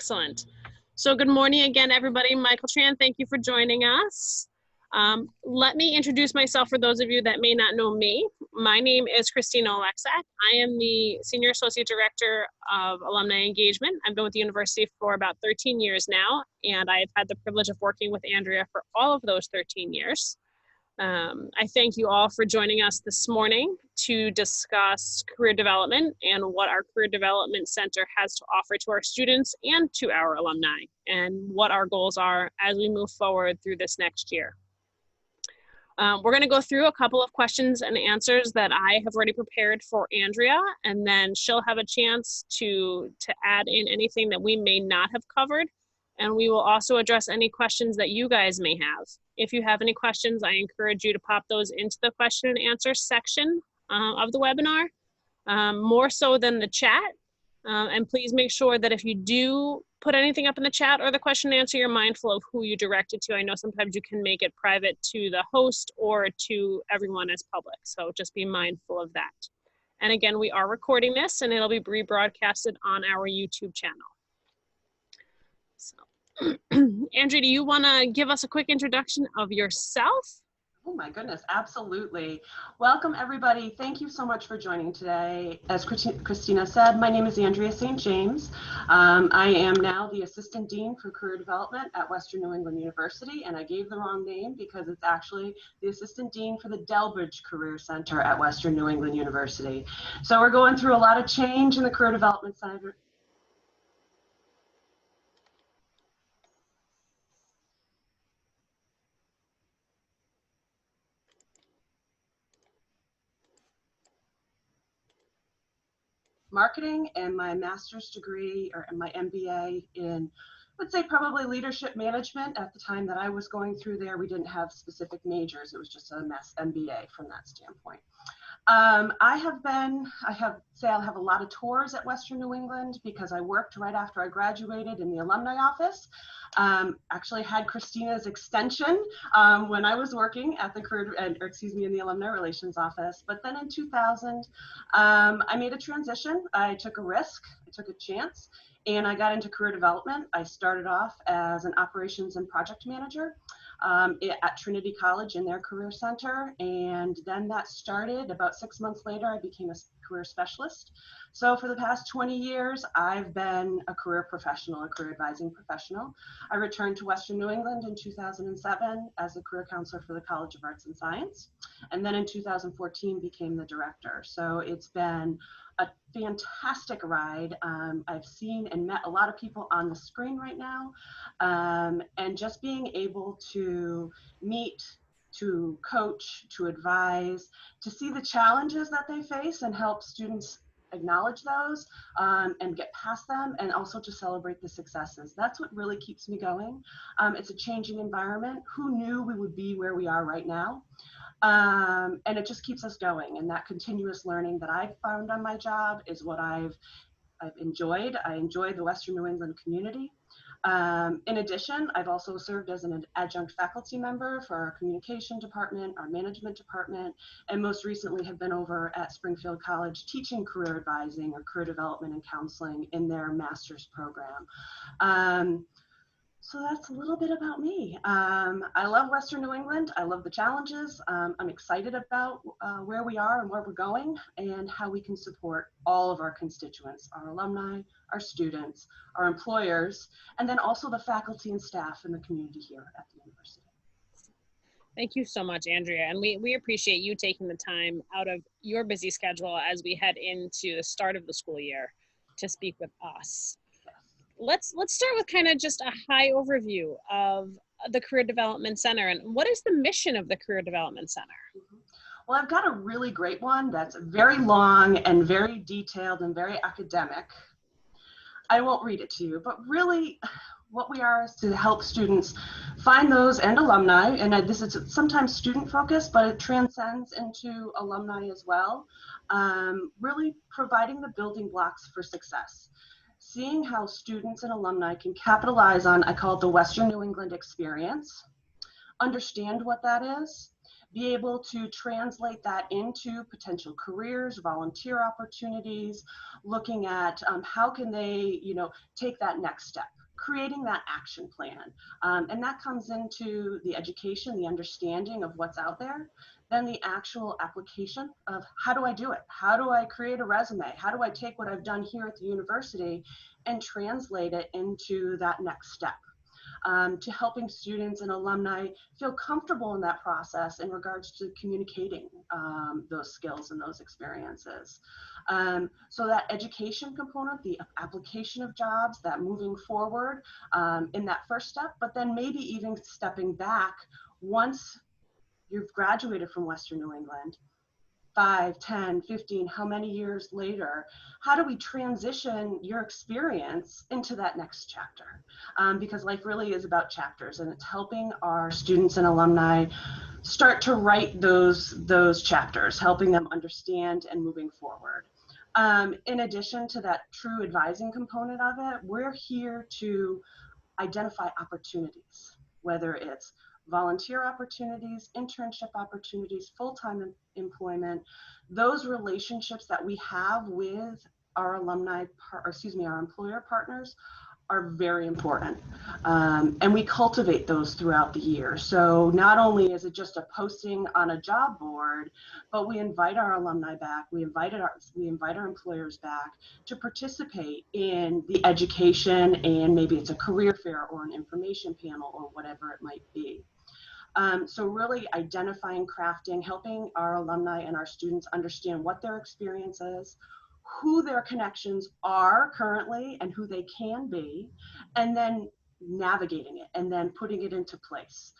Excellent. So good morning again, everybody. Michael Tran, thank you for joining us. Let me introduce myself for those of you that may not know me. My name is Christina Oleksak. I am the Senior Associate Director of Alumni Engagement. I've been with the university for about 13 years now, and I've had the privilege of working with Andrea for all of those 13 years. I thank you all for joining us this morning to discuss career development and what our Career Development Center has to offer to our students and to our alumni, and what our goals are as we move forward through this next year. We're going to go through a couple of questions and answers that I have already prepared for Andrea, and then she'll have a chance to add in anything that we may not have covered. And we will also address any questions that you guys may have. If you have any questions, I encourage you to pop those into the question and answer section of the webinar, more so than the chat. And please make sure that if you do put anything up in the chat or the question and answer, you're mindful of who you direct it to. I know sometimes you can make it private to the host or to everyone as public, so just be mindful of that. And again, we are recording this and it'll be rebroadcasted on our YouTube channel. So, Andrea, do you want to give us a quick introduction of yourself? Oh my goodness, absolutely. Welcome everybody. Thank you so much for joining today. As Christina said, my name is Andrea St. James. I am now the Assistant Dean for Career Development at Western New England University, and I gave the wrong name because it's actually the Assistant Dean for the Delbridge Career Center at Western New England University. So we're going through a lot of change in the Career Development Center. Marketing and my master's degree, or my MBA in, I would say probably leadership management. At the time that I was going through there, we didn't have specific majors. It was just a MBA from that standpoint. I'll have a lot of tours at Western New England because I worked right after I graduated in the alumni office. Actually had Christina's extension when I was working at the in the alumni relations office. But then in 2000, I made a transition. I took a risk, I took a chance, and I got into career development. I started off as an operations and project manager at Trinity College in their career center, and then that started. About 6 months later, I became a career specialist. So for the past 20 years, I've been a career professional, a career advising professional. I returned to Western New England in 2007 as a career counselor for the College of Arts and Science, and then in 2014 became the director. So it's been a fantastic ride. I've seen and met a lot of people on the screen right now, and just being able to meet, to coach, to advise, to see the challenges that they face and help students acknowledge those and get past them, and also to celebrate the successes. That's what really keeps me going. It's a changing environment. Who knew we would be where we are right now? And it just keeps us going. And that continuous learning that I've found on my job is what I've enjoyed. I enjoy the Western New England community. In addition, I've also served as an adjunct faculty member for our communication department, our management department, and most recently have been over at Springfield College teaching career advising or career development and counseling in their master's program. So that's a little bit about me. I love Western New England. I love the challenges. I'm excited about where we are and where we're going and how we can support all of our constituents, our alumni, our students, our employers, and then also the faculty and staff in the community here at the university. Thank you so much, Andrea. And we appreciate you taking the time out of your busy schedule as we head into the start of the school year to speak with us. Let's start with kind of just a high overview of the Career Development Center, and what is the mission of the Career Development Center? Well, I've got a really great one that's very long and very detailed and very academic. I won't read it to you, but really what we are is to help students find those, and alumni, and this is sometimes student focused, but it transcends into alumni as well, really providing the building blocks for success. Seeing how students and alumni can capitalize on, I call it the Western New England experience, understand what that is, be able to translate that into potential careers, volunteer opportunities, looking at how can they, take that next step, creating that action plan. And that comes into the education, the understanding of what's out there, then the actual application of how do I do it? How do I create a resume? How do I take what I've done here at the university and translate it into that next step? To helping students and alumni feel comfortable in that process in regards to communicating those skills and those experiences. So that education component, the application of jobs, that moving forward in that first step, but then maybe even stepping back once you've graduated from Western New England, 5, 10, 15, how many years later, how do we transition your experience into that next chapter? Because life really is about chapters, and it's helping our students and alumni start to write those chapters, helping them understand and moving forward. In addition to that true advising component of it, we're here to identify opportunities, whether it's volunteer opportunities, internship opportunities, full-time employment. Those relationships that we have with our our employer partners are very important. And we cultivate those throughout the year. So not only is it just a posting on a job board, but we invite our alumni back, we invite our employers back to participate in the education, and maybe it's a career fair or an information panel or whatever it might be. So really identifying, crafting, helping our alumni and our students understand what their experience is, who their connections are currently and who they can be, and then navigating it and then putting it into place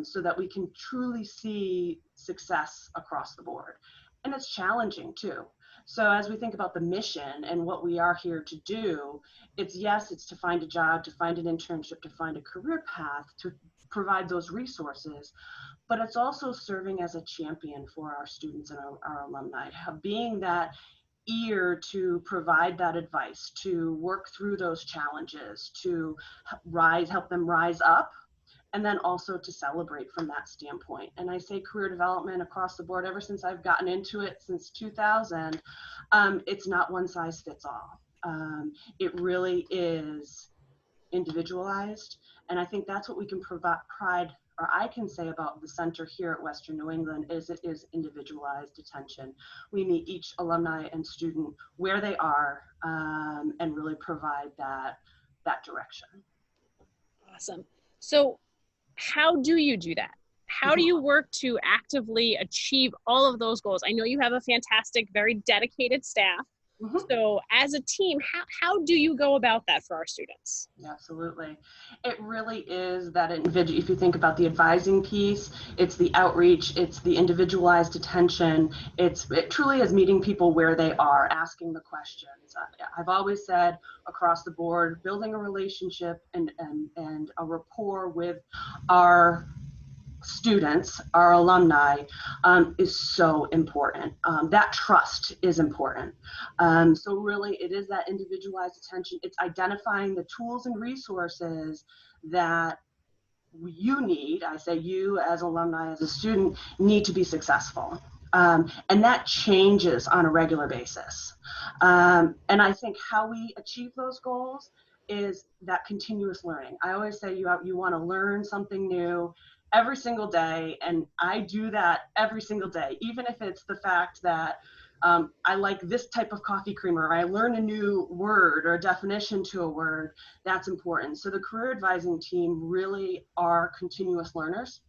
so that we can truly see success across the board. And it's challenging too. So as we think about the mission and what we are here to do, it's to find a job, to find an internship, to find a career path, to provide those resources, but it's also serving as a champion for our students and our alumni, being that ear to provide that advice, to work through those challenges, to help them rise up, and then also to celebrate from that standpoint. And I say career development across the board, ever since I've gotten into it since 2000, it's not one size fits all. It really is individualized. And I think that's what we can pride, or I can say about the center here at Western New England, is it is individualized attention. We meet each alumni and student where they are and really provide that direction. Awesome. So how do you do that? How do you work to actively achieve all of those goals? I know you have a fantastic, very dedicated staff. So as a team, how do you go about that for our students? Absolutely. It really is that individual. If you think about the advising piece, it's the outreach, it's the individualized attention. It truly is meeting people where they are, asking the questions. I've always said across the board, building a relationship and a rapport with our students, our alumni, is so important. That trust is important. So really it is that individualized attention. It's identifying the tools and resources that you need. I say you as alumni, as a student, need to be successful. And that changes on a regular basis. And I think how we achieve those goals is that continuous learning. I always say you want to learn something new every single day, and I do that every single day, even if it's the fact that I like this type of coffee creamer, or I learn a new word or a definition to a word. That's important. So the career advising team really are continuous learners,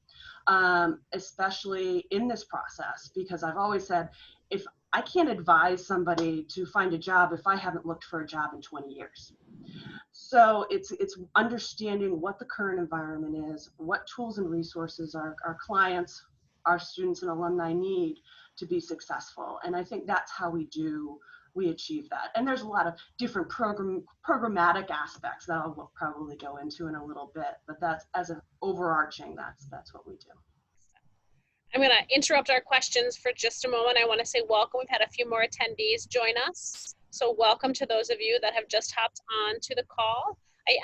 especially in this process, because I've always said, if I can't advise somebody to find a job if I haven't looked for a job in 20 years. So it's understanding what the current environment is, what tools and resources our clients, our students and alumni need to be successful. And I think that's how we achieve that. And there's a lot of different programmatic aspects that I'll probably go into in a little bit, but that's as an overarching, that's what we do. I'm going to interrupt our questions for just a moment. I want to say welcome. We've had a few more attendees join us. So welcome to those of you that have just hopped on to the call.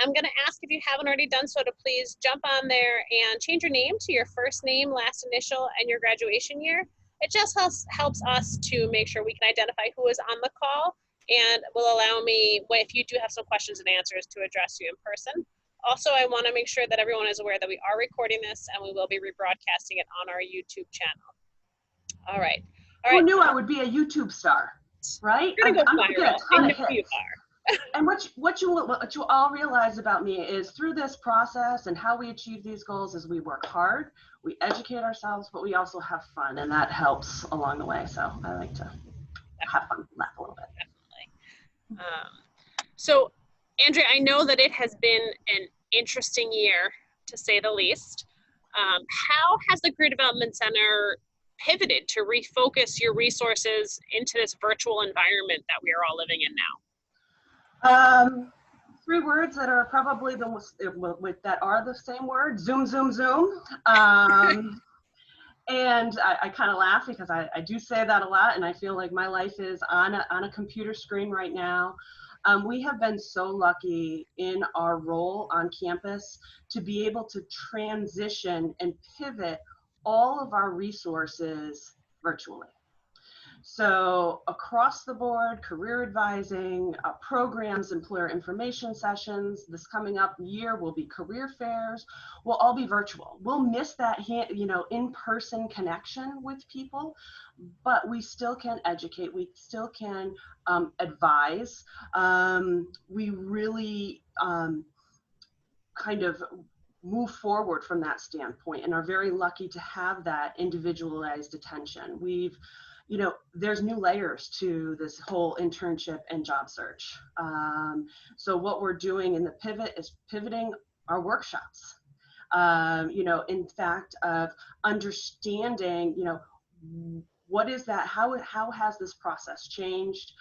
I'm going to ask if you haven't already done so to please jump on there and change your name to your first name, last initial, and your graduation year. It just helps us to make sure we can identify who is on the call and will allow me, if you do have some questions and answers, to address you in person. Also, I want to make sure that everyone is aware that we are recording this and we will be rebroadcasting it on our YouTube channel. All right. Who knew I would be a YouTube star, right? You're gonna go I'm gonna get a ton of hits. You are. And what you all realize about me is through this process and how we achieve these goals is we work hard, we educate ourselves, but we also have fun, and that helps along the way. So I like to have fun, laugh a little bit. Definitely. So, Andrea, I know that it has been an interesting year, to say the least. How has the Career Development Center pivoted to refocus your resources into this virtual environment that we are all living in now? 3 words that are probably that are the same word: Zoom, Zoom, Zoom. And I kind of laugh because I do say that a lot, and I feel like my life is on a computer screen right now. We have been so lucky in our role on campus to be able to transition and pivot all of our resources virtually. So across the board, career advising, programs, employer information sessions. This coming up year will be career fairs. Will all be virtual. We'll miss that in-person connection with people, but we still can educate. We still can advise. We really kind of move forward from that standpoint and are very lucky to have that individualized attention. There's new layers to this whole internship and job search. So what we're doing in the pivot is pivoting our workshops. In fact, of understanding, what is that? How has this process changed?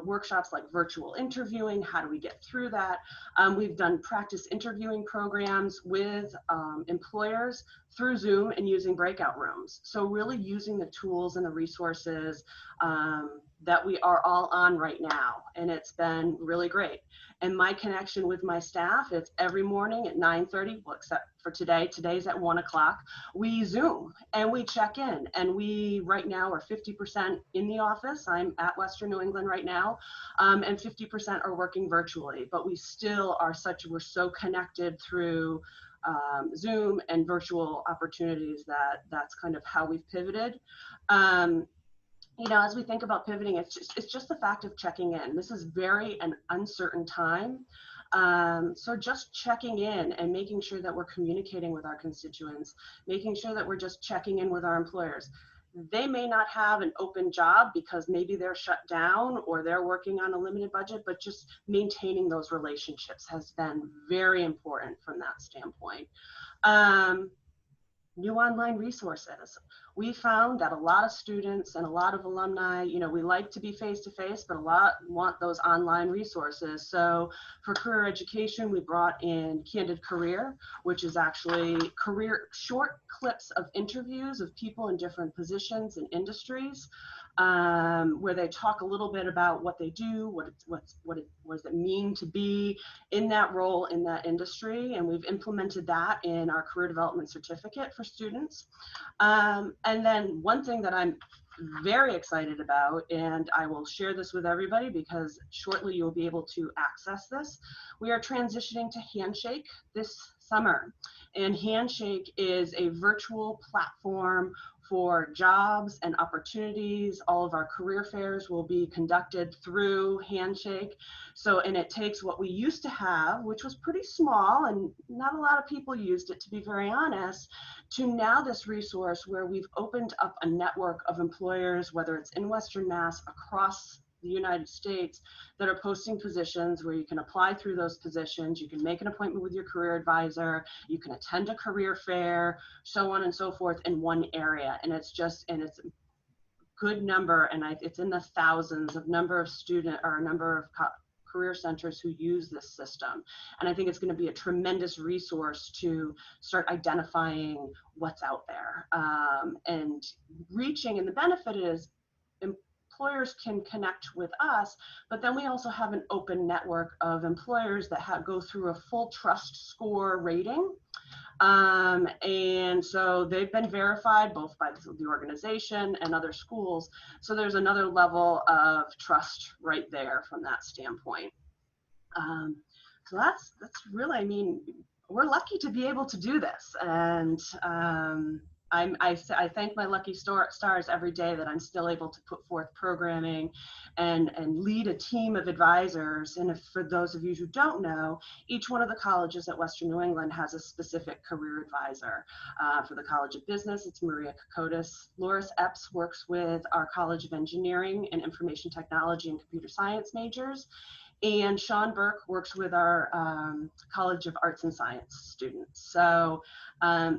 Workshops like virtual interviewing, how do we get through that? We've done practice interviewing programs with employers through Zoom and using breakout rooms. So really using the tools and the resources that we are all on right now. And it's been really great. And my connection with my staff, it's every morning at 9:30, well, except for today's at 1 o'clock. We Zoom and we check in, and we right now are 50% in the office. I'm at Western New England right now, and 50% are working virtually, but we still are we're so connected through Zoom and virtual opportunities that's kind of how we've pivoted. As we think about pivoting, it's just the fact of checking in. This is an uncertain time. So just checking in and making sure that we're communicating with our constituents, making sure that we're just checking in with our employers. They may not have an open job because maybe they're shut down or they're working on a limited budget, but just maintaining those relationships has been very important from that standpoint. New online resources. We found that a lot of students and a lot of alumni, we like to be face-to-face, but a lot want those online resources. So for career education, we brought in Candid Career, which is actually short clips of interviews of people in different positions and industries, where they talk a little bit about what they do, what does it mean to be in that role in that industry, and we've implemented that in our career development certificate for students. And then one thing that I'm very excited about, and I will share this with everybody because shortly you'll be able to access this. We are transitioning to Handshake this summer, and Handshake is a virtual platform for jobs and opportunities. All of our career fairs will be conducted through Handshake. And it takes what we used to have, which was pretty small and not a lot of people used it, to be very honest, to now this resource where we've opened up a network of employers, whether it's in Western Mass, across the United States, that are posting positions where you can apply through those positions. You can make an appointment with your career advisor. You can attend a career fair, so on and so forth in one area. And it's a good number, and it's in the thousands of number of career centers who use this system. And I think it's going to be a tremendous resource to start identifying what's out there and reaching. And the benefit is employers can connect with us, but then we also have an open network of employers that go through a full trust score rating. And so they've been verified both by the organization and other schools. So there's another level of trust right there from that standpoint. So that's really, I mean, we're lucky to be able to do this. And I thank my lucky stars every day that I'm still able to put forth programming and lead a team of advisors. And if, for those of you who don't know, each one of the colleges at Western New England has a specific career advisor. For the College of Business, it's Maria Kokotis. Loris Epps works with our College of Engineering and Information Technology and Computer Science majors. And Sean Burke works with our College of Arts and Science students. So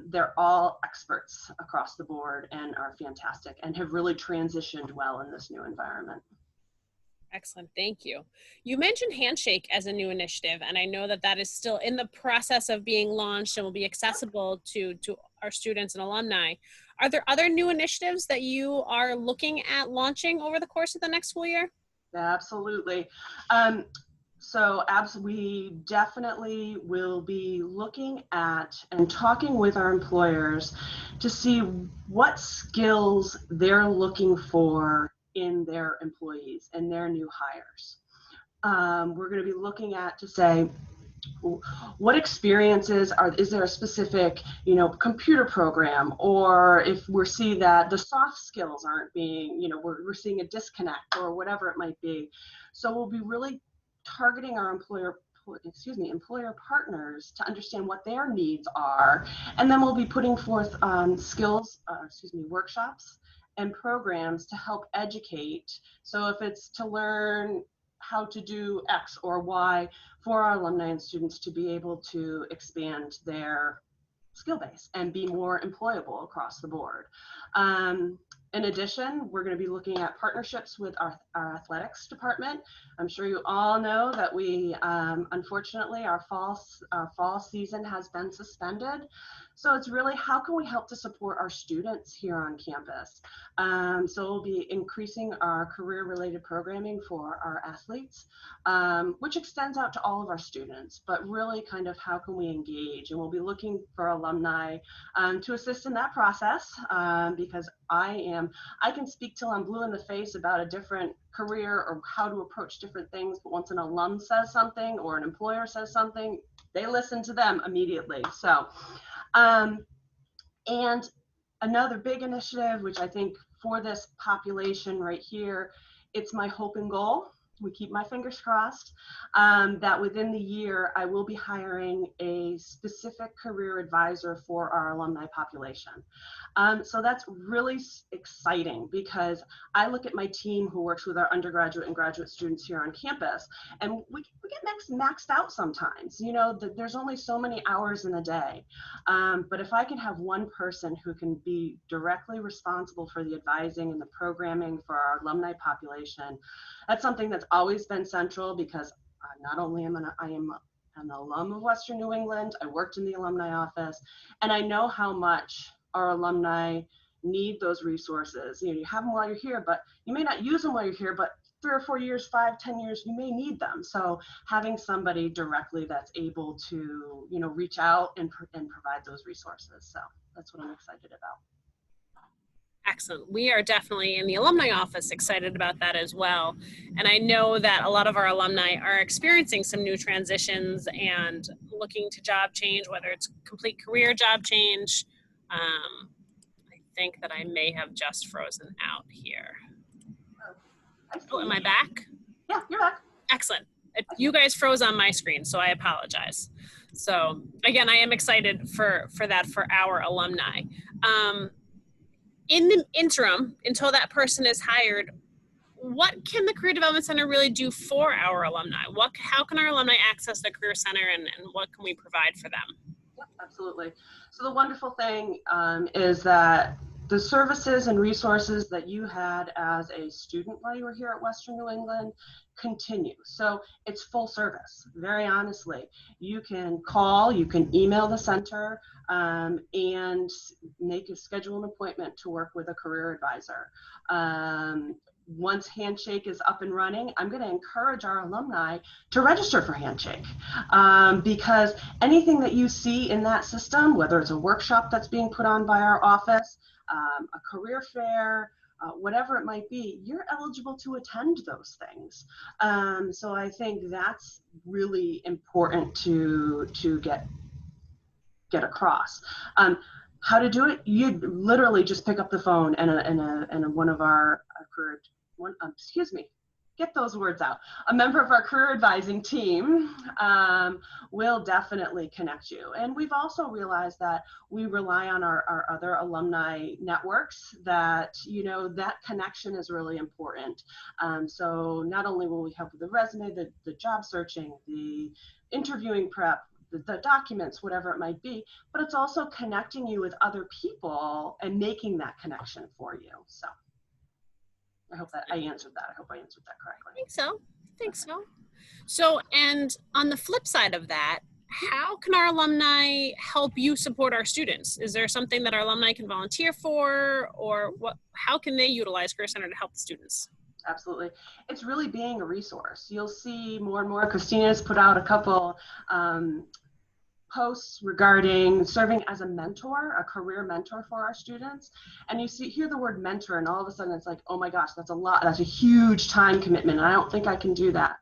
they're all experts across the board and are fantastic and have really transitioned well in this new environment. Excellent, thank you. You mentioned Handshake as a new initiative, and I know that that is still in the process of being launched and will be accessible to our students and alumni. Are there other new initiatives that you are looking at launching over the course of the next school year? Absolutely. We definitely will be looking at and talking with our employers to see what skills they're looking for in their employees and their new hires. We're going to be looking at to say, what experiences is there a specific, computer program, or if we see that the soft skills aren't being, we're seeing a disconnect or whatever it might be. So we'll be really targeting our employer partners to understand what their needs are. And then we'll be putting forth workshops and programs to help educate. So if it's to learn how to do X or Y for our alumni and students to be able to expand their skill base and be more employable across the board. In addition, we're going to be looking at partnerships with our athletics department. I'm sure you all know that we, unfortunately, our fall season has been suspended. So it's really, how can we help to support our students here on campus? So we'll be increasing our career-related programming for our athletes, which extends out to all of our students, but really kind of how can we engage? And we'll be looking for alumni to assist in that process, because I can speak till I'm blue in the face about a different career or how to approach different things, but once an alum says something or an employer says something, they listen to them immediately. So, and another big initiative, which I think for this population right here, it's my hope and goal. We keep my fingers crossed that within the year, I will be hiring a specific career advisor for our alumni population. So that's really exciting, because I look at my team who works with our undergraduate and graduate students here on campus, and we get maxed out sometimes. There's only so many hours in a day. But if I can have one person who can be directly responsible for the advising and the programming for our alumni population, that's something that's always been central, because not only I am an alum of Western New England, I worked in the alumni office, and I know how much our alumni need those resources. You have them while you're here, but you may not use them while you're here, but 3 or 4 years, 5, 10 years, you may need them. So having somebody directly that's able to, reach out and provide those resources. So that's what I'm excited about. Excellent. We are definitely in the alumni office excited about that as well. And I know that a lot of our alumni are experiencing some new transitions and looking to job change, whether it's complete career job change. I think that I may have just frozen out here. Oh, am I back? Yeah, you're back. Excellent. You guys froze on my screen, so I apologize. So again, I am excited for that for our alumni. In the interim, until that person is hired, what can the Career Development Center really do for our alumni? How can our alumni access the Career Center, and what can we provide for them? Yep, absolutely. So the wonderful thing is that the services and resources that you had as a student while you were here at Western New England continue. So it's full service, very honestly. You can call, you can email the center, and schedule an appointment to work with a career advisor. once Handshake is up and running, I'm going to encourage our alumni to register for Handshake, because anything that you see in that system, whether it's a workshop that's being put on by our office, a career fair, whatever it might be, you're eligible to attend those things. So I think that's really important to get across. How to do it? You literally just pick up the phone and one of our career, get those words out. A member of our career advising team will definitely connect you. And we've also realized that we rely on our other alumni networks, that, you know, that connection is really important. So not only will we help with the resume, the job searching, the interviewing prep, the documents, whatever it might be, but it's also connecting you with other people and making that connection for you. So I hope that I answered that. I hope I answered that correctly. I think so. I think so. So, and on the flip side of that, how can our alumni help you support our students? Is there something that our alumni can volunteer for, or what? How can they utilize Career Center to help the students? Absolutely. It's really being a resource. You'll see more and more. Christina's put out a couple posts regarding serving as a mentor, a career mentor for our students. And you hear the word mentor, and all of a sudden it's like, oh my gosh, that's a lot. That's a huge time commitment. And I don't think I can do that.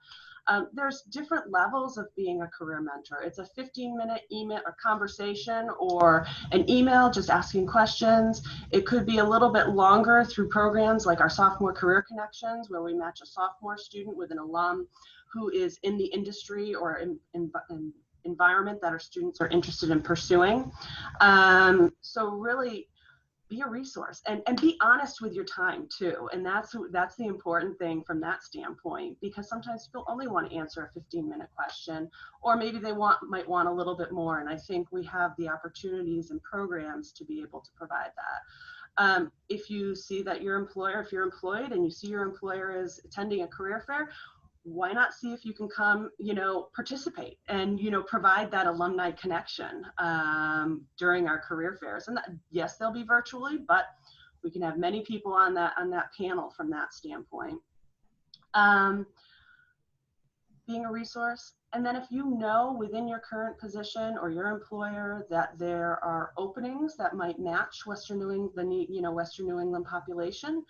There's different levels of being a career mentor. It's a 15-minute email or conversation, or an email just asking questions. It could be a little bit longer through programs like our Sophomore Career Connections, where we match a sophomore student with an alum who is in the industry or in environment that our students are interested in pursuing. So really be a resource, and be honest with your time too. And that's the important thing from that standpoint, because sometimes people only want to answer a 15-minute question, or maybe they might want a little bit more. And I think we have the opportunities and programs to be able to provide that. If you see that if you're employed and you see your employer is attending a career fair, why not see if you can come, you know, participate and, you know, provide that alumni connection during our career fairs. And yes, they'll be virtually, but we can have many people on that panel from that standpoint. Being a resource. And then if you know within your current position or your employer that there are openings that might match Western New England population,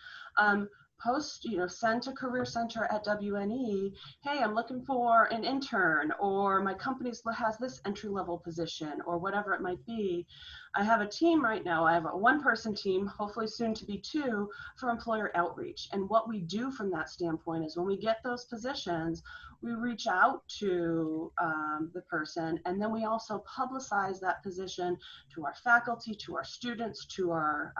post, send to Career Center at WNE, hey, I'm looking for an intern, or my company has this entry-level position, or whatever it might be. I have a team right now. I have a one-person team, hopefully soon to be two, for employer outreach. And what we do from that standpoint is when we get those positions, we reach out to the person, and then we also publicize that position to our faculty, to our students, to our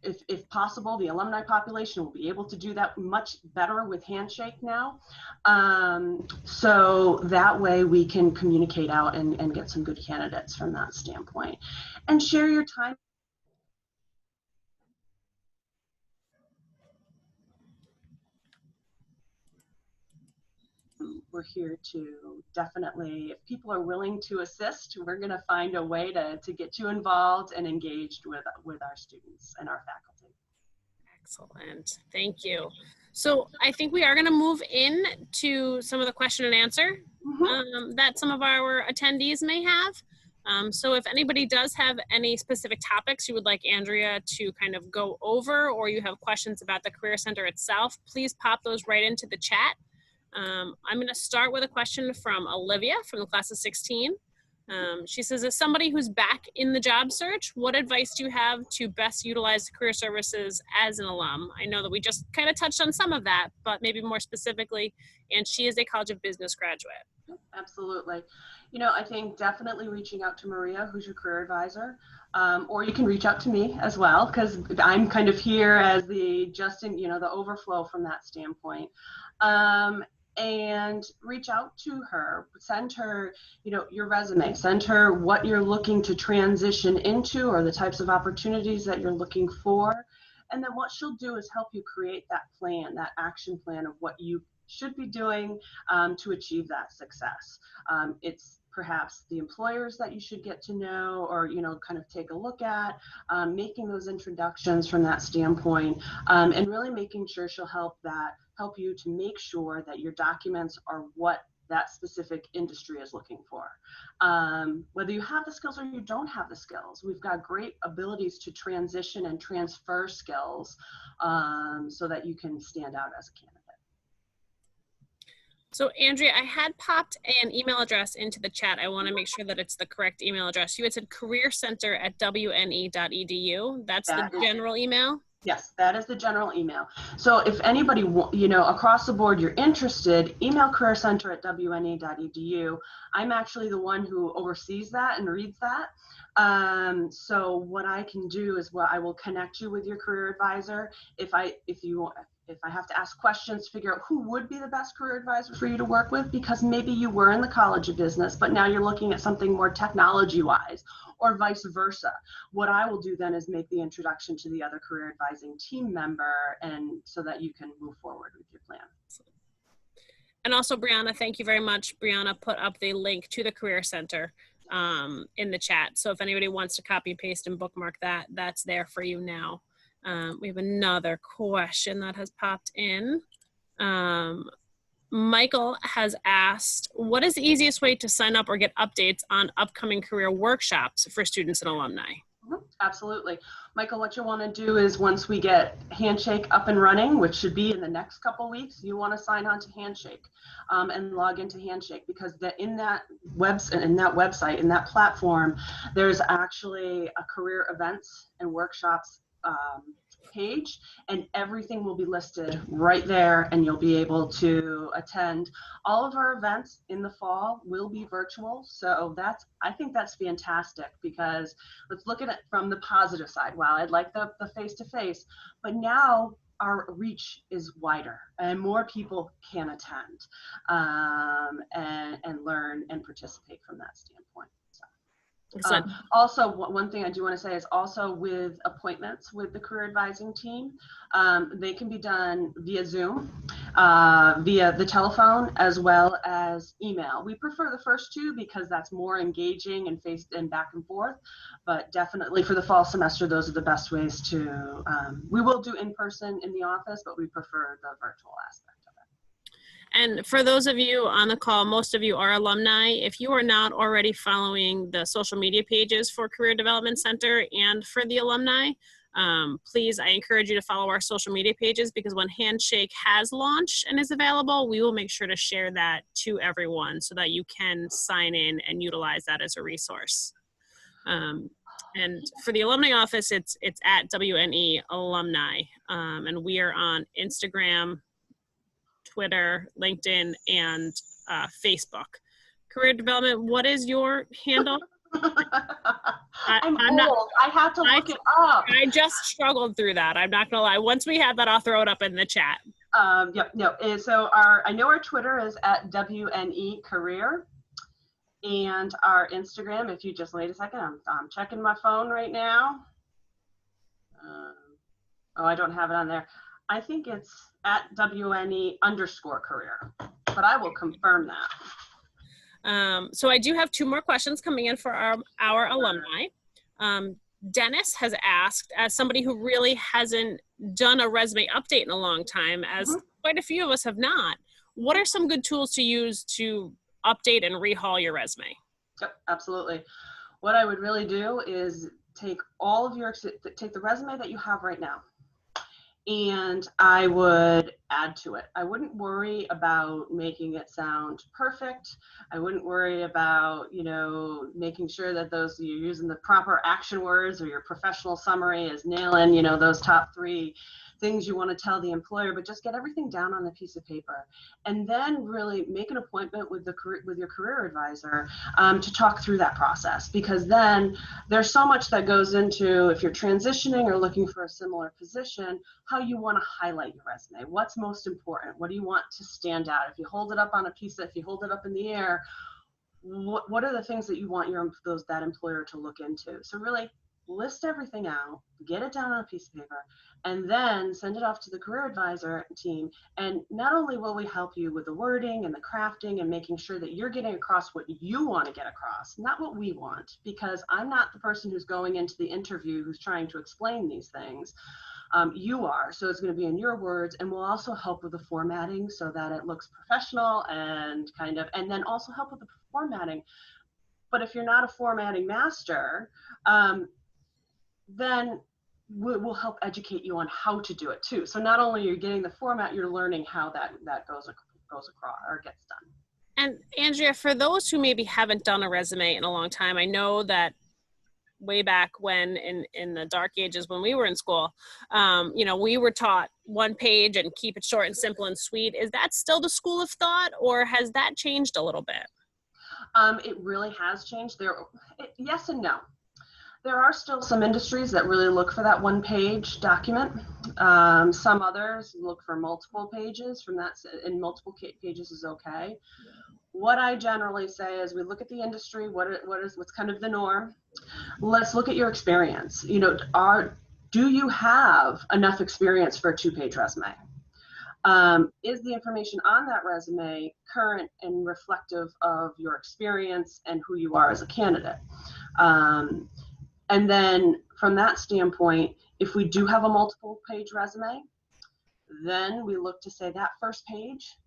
if possible, the alumni population will be able to do that much better with Handshake now. So that way we can communicate out and get some good candidates from that standpoint. And share your time. We're here to definitely, if people are willing to assist, we're going to find a way to get you involved and engaged with our students and our faculty. Excellent. Thank you. So I think we are going to move in to some of the question and answer that some of our attendees may have. So if anybody does have any specific topics you would like Andrea to kind of go over, or you have questions about the Career Center itself, please pop those right into the chat. I'm going to start with a question from Olivia from the class of 16. She says, as somebody who's back in the job search, what advice do you have to best utilize career services as an alum? I know that we just kind of touched on some of that, but maybe more specifically, and she is a College of Business graduate. Absolutely. I think definitely reaching out to Maria, who's your career advisor, or you can reach out to me as well, because I'm kind of here as the overflow from that standpoint. And reach out to her, send her, your resume, send her what you're looking to transition into, or the types of opportunities that you're looking for. And then what she'll do is help you create that plan, that action plan of what you should be doing to achieve that success. It's perhaps the employers that you should get to know or, you know, kind of take a look at, making those introductions from that standpoint, and really making sure she'll help you to make sure that your documents are what that specific industry is looking for. Whether you have the skills or you don't have the skills, we've got great abilities to transition and transfer skills so that you can stand out as a candidate. So Andrea, I had popped an email address into the chat. I want to make sure that it's the correct email address. You had said careercenter@wne.edu. That's the general email? Yes, that is the general email. So if anybody, you know, across the board, you're interested, email careercenter@wne.edu. I'm actually the one who oversees that and reads that. So what I can do is, well, I will connect you with your career advisor. If I have to ask questions, figure out who would be the best career advisor for you to work with, because maybe you were in the College of Business, but now you're looking at something more technology-wise, or vice versa. What I will do then is make the introduction to the other career advising team member, and so that you can move forward with your plan. And also, Brianna, thank you very much. Brianna put up the link to the Career Center in the chat. So if anybody wants to copy, paste, and bookmark that, that's there for you now. We have another question that has popped in. Michael has asked, what is the easiest way to sign up or get updates on upcoming career workshops for students and alumni? Absolutely. Michael, what you want to do is, once we get Handshake up and running, which should be in the next couple weeks, you want to sign on to Handshake and log into Handshake, because in that website, in that platform, there's actually a career events and workshops page, and everything will be listed right there, and you'll be able to attend. All of our events in the fall will be virtual, so I think that's fantastic, because let's look at it from the positive side. Wow, I'd like the face-to-face, but now our reach is wider and more people can attend and learn and participate from that standpoint. Also, one thing I do want to say is, also with appointments with the career advising team, they can be done via Zoom, via the telephone, as well as email. We prefer the first two because that's more engaging and back and forth, but definitely for the fall semester, those are the best ways to, we will do in person in the office, but we prefer the virtual aspect. And for those of you on the call, most of you are alumni. If you are not already following the social media pages for Career Development Center and for the alumni, please, I encourage you to follow our social media pages, because when Handshake has launched and is available, we will make sure to share that to everyone so that you can sign in and utilize that as a resource. And for the alumni office, it's at WNE Alumni, and we are on Instagram, Twitter, LinkedIn, and Facebook. Career Development, what is your handle? I'm old. I have to look it up. I just struggled through that. I'm not gonna lie. Once we have that, I'll throw it up in the chat. Yep. No. So I know our Twitter is at WNE Career, and our Instagram. If you just wait a second, I'm checking my phone right now. Oh, I don't have it on there. I think it's at WNE_career, but I will confirm that. So I do have two more questions coming in for our alumni. Dennis has asked, as somebody who really hasn't done a resume update in a long time, as quite a few of us have not, what are some good tools to use to update and rehaul your resume? Yep, absolutely. What I would really do is take the resume that you have right now, and I would add to it. I wouldn't worry about making it sound perfect. I wouldn't worry about, making sure that you're using the proper action words, or your professional summary is nailing, those top 3 things you want to tell the employer, but just get everything down on a piece of paper, and then really make an appointment with your career advisor to talk through that process, because then there's so much that goes into, if you're transitioning or looking for a similar position, how you want to highlight your resume. What's most important? What do you want to stand out? If you hold it up on if you hold it up in the air, what are the things that you want that employer to look into? So really list everything out, get it down on a piece of paper, and then send it off to the career advisor team. And not only will we help you with the wording and the crafting and making sure that you're getting across what you want to get across, not what we want, because I'm not the person who's going into the interview who's trying to explain these things. You are, so it's going to be in your words, and we'll also help with the formatting so that it looks professional and and then also help with the formatting. But if you're not a formatting master, then we'll help educate you on how to do it too. So not only are you getting the format, you're learning how that goes across or gets done. And Andrea, for those who maybe haven't done a resume in a long time, I know that way back when in the dark ages when we were in school, we were taught one page and keep it short and simple and sweet. Is that still the school of thought, or has that changed a little bit? It really has changed. Yes and no. There are still some industries that really look for that one-page document. Some others look for multiple pages. From that, and multiple pages is okay. What I generally say is we look at the industry. What's kind of the norm? Let's look at your experience. Do you have enough experience for a 2-page resume? Is the information on that resume current and reflective of your experience and who you are as a candidate? And then from that standpoint, if we do have a multiple page resume, then we look to say that first page,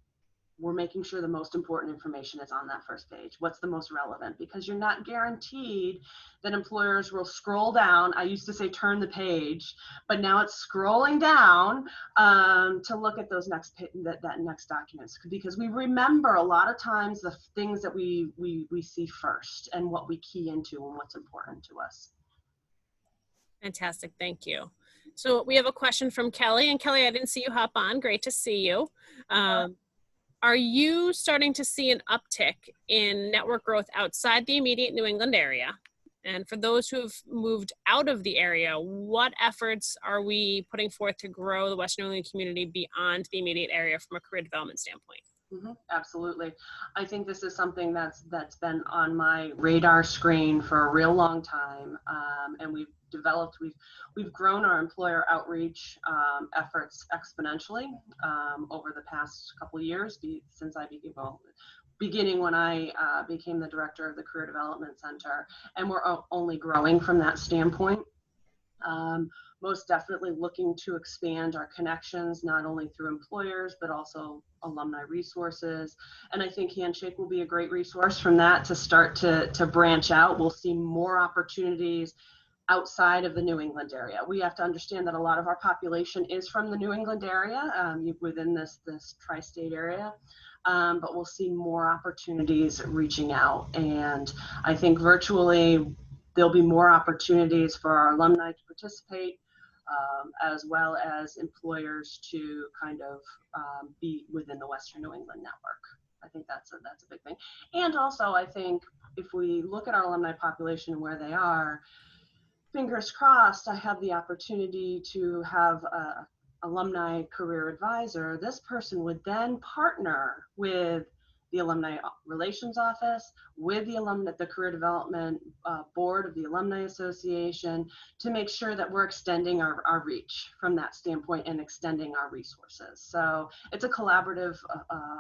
we're making sure the most important information is on that first page. What's the most relevant? Because you're not guaranteed that employers will scroll down. I used to say turn the page, but now it's scrolling down to look at those next documents, because we remember a lot of times the things that we see first and what we key into and what's important to us. Fantastic, thank you. So we have a question from Kelly, and Kelly, I didn't see you hop on. Great to see you. Are you starting to see an uptick in network growth outside the immediate New England area? And for those who have moved out of the area, what efforts are we putting forth to grow the Western New England community beyond the immediate area from a career development standpoint? Mm-hmm, absolutely. I think this is something that's been on my radar screen for a real long time, and we've grown our employer outreach efforts exponentially over the past couple of years since I became beginning when I became the director of the Career Development Center, and we're only growing from that standpoint. Most definitely looking to expand our connections, not only through employers, but also alumni resources. And I think Handshake will be a great resource from that to start to branch out. We'll see more opportunities outside of the New England area. We have to understand that a lot of our population is from the New England area, within this tri-state area. But we'll see more opportunities reaching out. And I think virtually there'll be more opportunities for our alumni to participate, as well as employers to kind of be within the Western New England network. I think that's a big thing. And also, I think if we look at our alumni population and where they are, fingers crossed, I have the opportunity to have a alumni career advisor. This person would then partner with the Alumni Relations Office, with the Career Development Board of the Alumni Association, to make sure that we're extending our reach from that standpoint and extending our resources. So it's a collaborative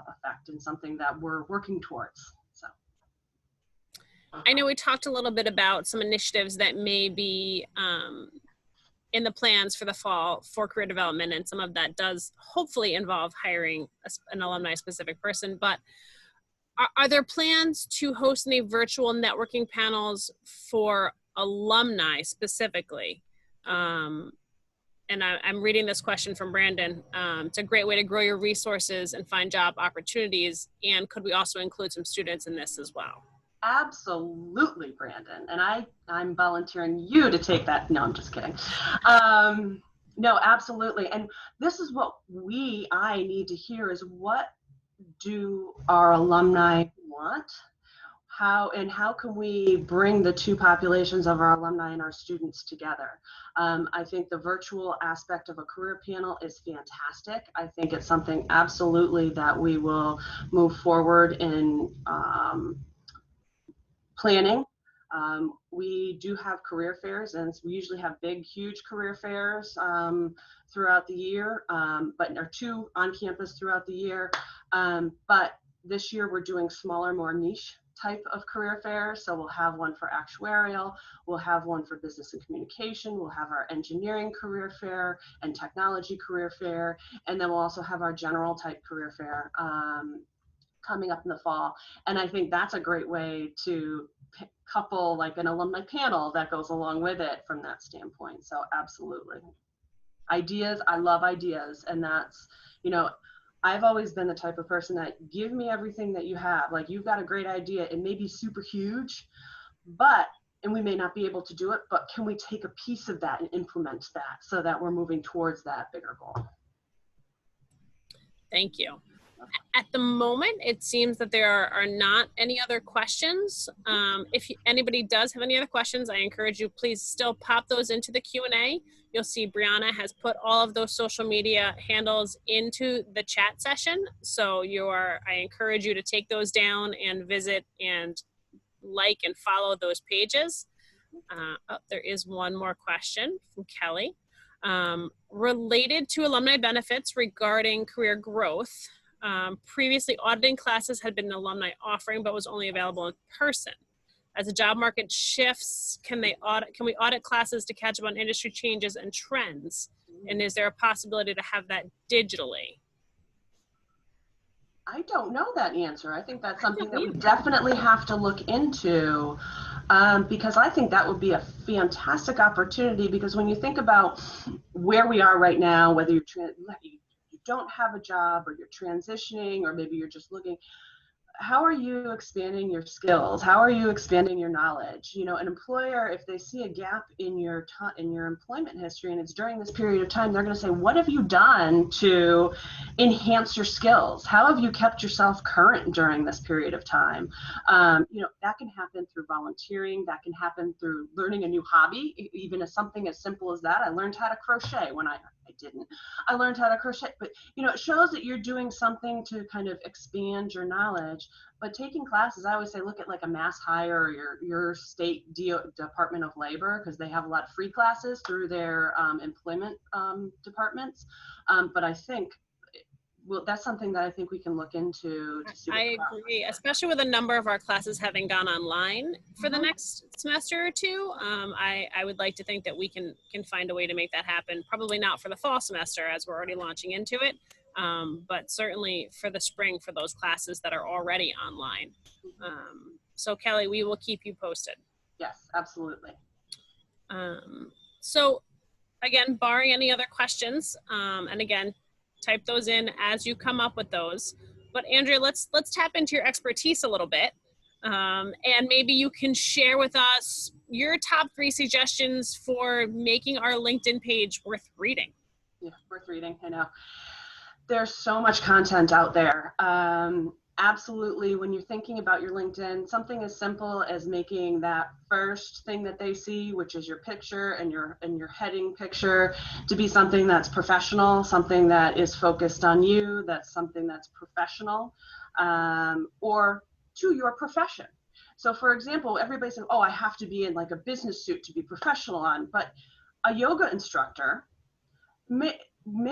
effect and something that we're working towards. So. I know we talked a little bit about some initiatives that may be in the plans for the fall for career development, and some of that does hopefully involve hiring an alumni specific person, but are there plans to host any virtual networking panels for alumni specifically? And I'm reading this question from Brandon. It's a great way to grow your resources and find job opportunities. And could we also include some students in this as well? Absolutely, Brandon. And I'm volunteering you to take that. No, I'm just kidding. No, absolutely. And this is what I need to hear is, what do our alumni want? How can we bring the two populations of our alumni and our students together? I think the virtual aspect of a career panel is fantastic. I think it's something absolutely that we will move forward in planning. We do have career fairs, and we usually have big, huge career fairs throughout the year, but are two on campus throughout the year. But this year we're doing smaller, more niche type of career fairs. So we'll have one for actuarial, we'll have one for business and communication, we'll have our engineering career fair and technology career fair, and then we'll also have our general type career fair coming up in the fall. And I think that's a great way to couple like an alumni panel that goes along with it from that standpoint. So absolutely. Ideas, I love ideas. And that's, you know, I've always been the type of person that give me everything that you have. Like, you've got a great idea. It may be super huge, but, and we may not be able to do it, but can we take a piece of that and implement that so that we're moving towards that bigger goal? Thank you. At the moment, it seems that there are not any other questions. If anybody does have any other questions, I encourage you, please still pop those into the Q&A. You'll see Brianna has put all of those social media handles into the chat session. So I encourage you to take those down and visit and like and follow those pages. There is one more question from Kelly. Related to alumni benefits regarding career growth, previously auditing classes had been an alumni offering but was only available in person. As the job market shifts, can we audit classes to catch up on industry changes and trends? And is there a possibility to have that digitally? I don't know that answer. I think that's something that we definitely have to look into, because I think that would be a fantastic opportunity, because when you think about where we are right now, whether you don't have a job or you're transitioning, or maybe you're just looking, how are you expanding your skills? How are you expanding your knowledge? You know, an employer, if they see a gap in your employment history and it's during this period of time, they're going to say, what have you done to enhance your skills? How have you kept yourself current during this period of time? You know, that can happen through volunteering. That can happen through learning a new hobby, even as something as simple as that. I learned how to crochet when I learned how to crochet, but you know, it shows that you're doing something to kind of expand your knowledge. But taking classes, I always say, look at like a Mass Hire or your state Department of Labor, because they have a lot of free classes through their employment departments. But I think, well, that's something that I think we can look into to see. I agree, especially with a number of our classes having gone online for the next semester or two. I would like to think that we can find a way to make that happen. Probably not for the fall semester, as we're already launching into it, but certainly for the spring for those classes that are already online. So Kelly, we will keep you posted. Yes, absolutely. So again, barring any other questions, and again, type those in as you come up with those. But Andrea, let's tap into your expertise a little bit. And maybe you can share with us your top 3 suggestions for making our LinkedIn page worth reading. Yeah, worth reading, I know. There's so much content out there. Absolutely, when you're thinking about your LinkedIn, something as simple as making that first thing that they see, which is your picture and your heading picture, to be something that's professional, something that is focused on you, that's something that's professional, or to your profession. So for example, everybody says, oh, I have to be in like a business suit to be professional on, but a yoga instructor may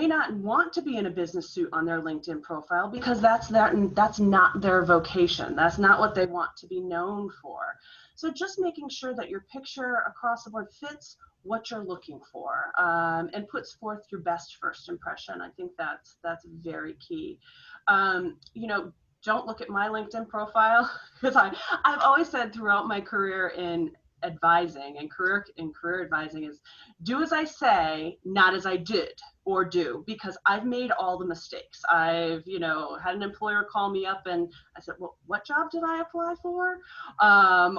not want to be in a business suit on their LinkedIn profile, because that's not their vocation. That's not what they want to be known for. So just making sure that your picture across the board fits what you're looking for, and puts forth your best first impression. I think that's very key. You know, don't look at my LinkedIn profile, because I've always said throughout my career in advising and career advising is, do as I say, not as I did or do, because I've made all the mistakes. I've, you know, had an employer call me up and I said, well, what job did I apply for?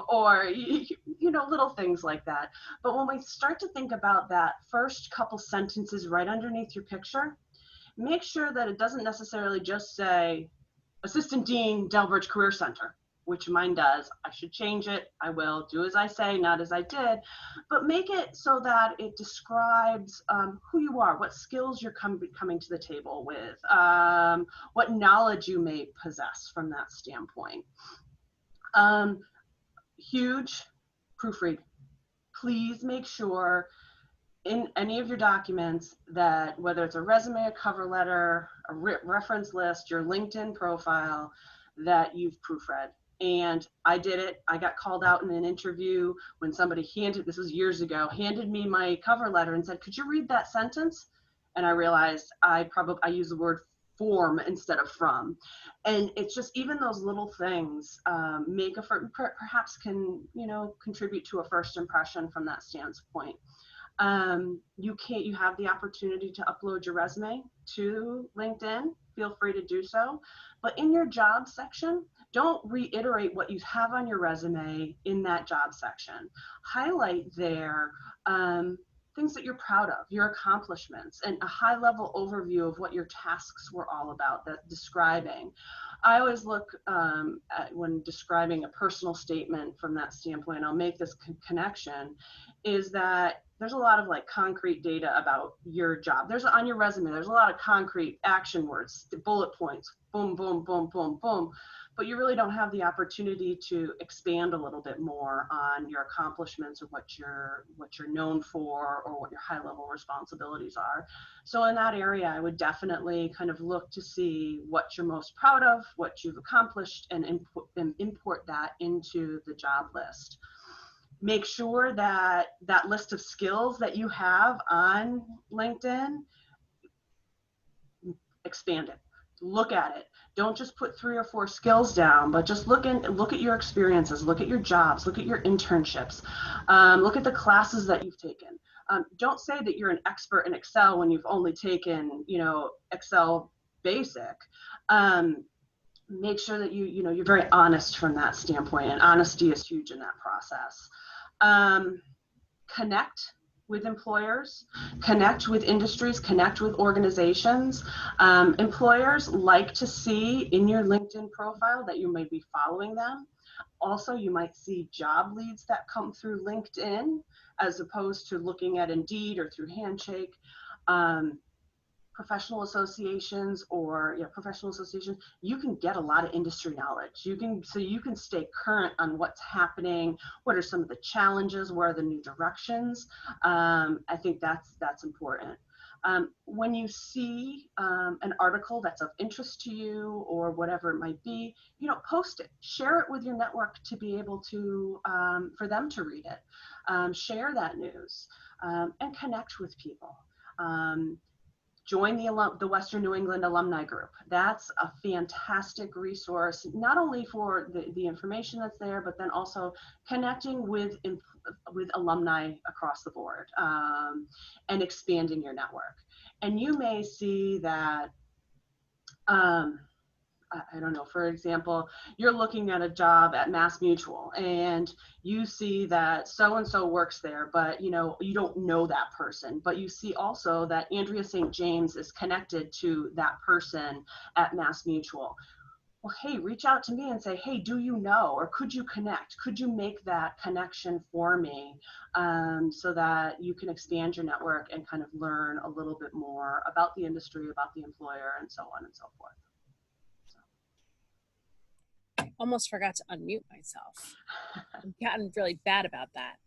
Or, you know, little things like that. But when we start to think about that first couple sentences right underneath your picture, make sure that it doesn't necessarily just say Assistant Dean, Delbridge Career Center, which mine does. I should change it. I will. Do as I say, not as I did. But make it so that it describes who you are, what skills you're coming to the table with, what knowledge you may possess from that standpoint. Huge proofread. Please make sure in any of your documents that whether it's a resume, a cover letter, a reference list, your LinkedIn profile, that you've proofread. And I did it. I got called out in an interview when somebody this was years ago, handed me my cover letter and said, "Could you read that sentence?" And I realized I use the word form instead of from. And it's just, even those little things perhaps can, contribute to a first impression from that standpoint. You have the opportunity to upload your resume to LinkedIn. Feel free to do so. But in your job section, don't reiterate what you have on your resume in that job section. Highlight there things that you're proud of, your accomplishments, and a high-level overview of what your tasks were all about, that describing. I always look at, when describing a personal statement from that standpoint, I'll make this connection, is that there's a lot of like concrete data about your job. On your resume, there's a lot of concrete action words, bullet points, boom, boom, boom, boom, boom. But you really don't have the opportunity to expand a little bit more on your accomplishments or what you're known for, or what your high level responsibilities are. So in that area, I would definitely kind of look to see what you're most proud of, what you've accomplished, and import that into the job list. Make sure that that list of skills that you have on LinkedIn, expand it. Look at it. Don't just put 3 or 4 skills down, but just look at your experiences, look at your jobs, look at your internships, look at the classes that you've taken. Don't say that you're an expert in Excel when you've only taken, Excel basic. Make sure that you're very honest from that standpoint, and honesty is huge in that process. Connect with employers, connect with industries, connect with organizations. Employers like to see in your LinkedIn profile that you may be following them. Also, you might see job leads that come through LinkedIn as opposed to looking at Indeed or through Handshake. Professional associations, you can get a lot of industry knowledge. You can stay current on what's happening. What are some of the challenges? What are the new directions? I think that's important. When you see an article that's of interest to you or whatever it might be, post it, share it with your network to be able to, for them to read it. Share that news and connect with people. Join the Western New England Alumni Group. That's a fantastic resource, not only for the information that's there, but then also connecting with alumni across the board and expanding your network. And you may see that, I don't know, for example, you're looking at a job at Mass Mutual and you see that so-and-so works there, but you don't know that person, but you see also that Andrea St. James is connected to that person at Mass Mutual. Well, hey, reach out to me and say, hey, do you know, or could you connect? Could you make that connection for me so that you can expand your network and kind of learn a little bit more about the industry, about the employer, and so on and so forth. Almost forgot to unmute myself. I've gotten really bad about that.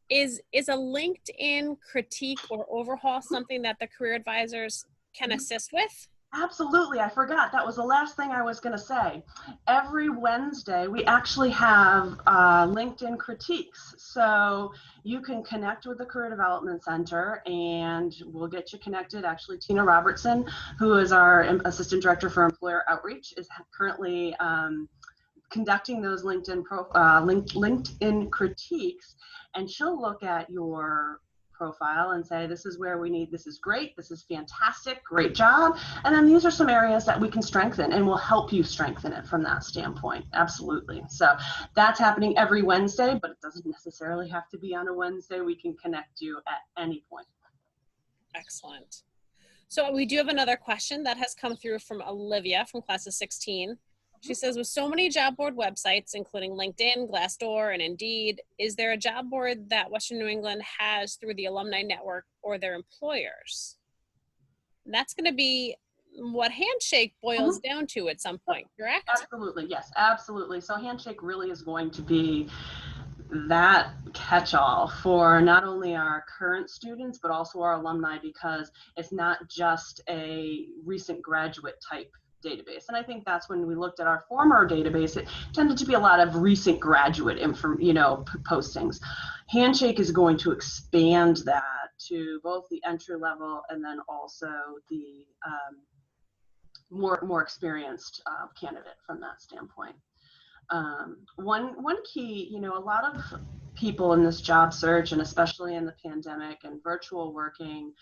Is a LinkedIn critique or overhaul something that the career advisors can assist with? Absolutely. I forgot. That was the last thing I was going to say. Every Wednesday, we actually have LinkedIn critiques. So you can connect with the Career Development Center and we'll get you connected. Actually, Tina Robertson, who is our Assistant Director for Employer Outreach, is currently conducting those LinkedIn critiques, and she'll look at your profile and say, this is where we need, this is great, this is fantastic, great job, and then these are some areas that we can strengthen, and we'll help you strengthen it from that standpoint. Absolutely. So that's happening every Wednesday, but it doesn't necessarily have to be on a Wednesday. We can connect you at any point. Excellent. So we do have another question that has come through from Olivia from class of 16. She says, with so many job board websites, including LinkedIn, Glassdoor, and Indeed, is there a job board that Western New England has through the alumni network or their employers? And that's going to be what Handshake boils down to at some point, correct? Absolutely, yes, absolutely. So Handshake really is going to be that catch-all for not only our current students, but also our alumni, because it's not just a recent graduate type database. And I think that's when we looked at our former database, it tended to be a lot of recent graduate postings. Handshake is going to expand that to both the entry level and then also the more experienced candidate from that standpoint. One key, a lot of people in this job search, and especially in the pandemic and virtual working,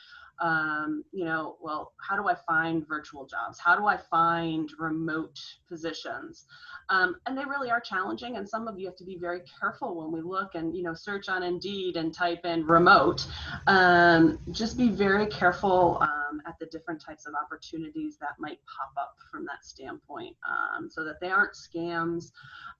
well, how do I find virtual jobs? How do I find remote positions? And they really are challenging. And some of you have to be very careful when we look and, search on Indeed and type in remote. Just be very careful at the different types of opportunities that might pop up from that standpoint, so that they aren't scams,